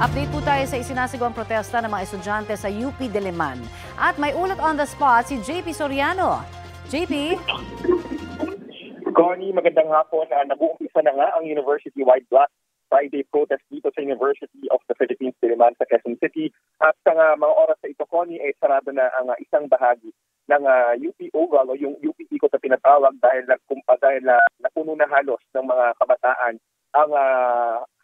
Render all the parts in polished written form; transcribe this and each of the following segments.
Update po tayo sa isinasagawang protesta ng mga estudyante sa UP Diliman. At may ulat on the spot si JP Soriano. JP? Connie, magandang hapon. Nag-uumpisa na nga ang university-wide Black Friday protest dito sa University of the Philippines, Diliman sa Quezon City. At sa mga oras na ito, Connie, sarado na ang isang bahagi ng UP Oval o yung UP Ikot na tinatawag dahil napuno na halos ng mga kabataan ang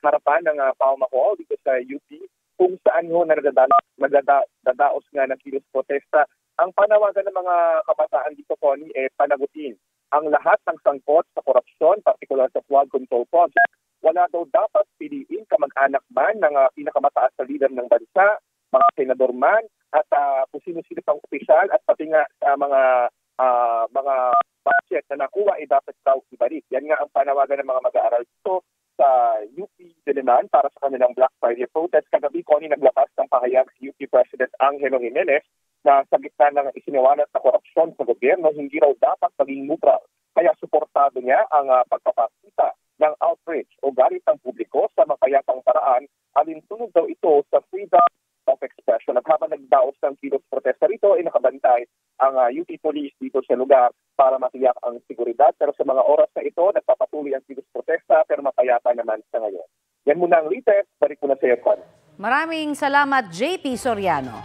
harapan ng Pauma Hall dito sa UP kung saan nagdadaos nga ng kilos protesta. Ang panawagan ng mga kabataan dito, Connie, panagutin ang lahat ng sangkot sa korupsyon, partikular sa flood control project. Wala daw dapat piliin kamag-anak man ng pinakamataas na leader ng bansa, mga senador man, at kung sino-sino pang opisyal at pati nga mga budget na nakuha dapat daw ibalik. Yan nga ang panawagan ng mga mag-aaral dito sa UP Diliman para sa kanilang Black Friday protest. Kagabi, Connie, naglabas ng pahayag si UP President Angelo Jimenez na sa gitna ng isiniwalat na korupsyon sa gobyerno, hindi raw dapat maging neutral. Kaya suportado niya ang pagpapakita ng outrage o galit ng publiko sa mapayapang paraan. Alinsunod daw ito sa freedom of expression. At habang nagdaos ng kilos protesta rito, nakabantay ang UP Police dito sa lugar para matiyak ang seguridad. Pero sa mga oras na ito, nagpapatuloy ang kilos protesta pero mapayapa naman sa ngayon. Yan muna ang latest. Balik mo na sa iyo, Con. Maraming salamat, JP Soriano.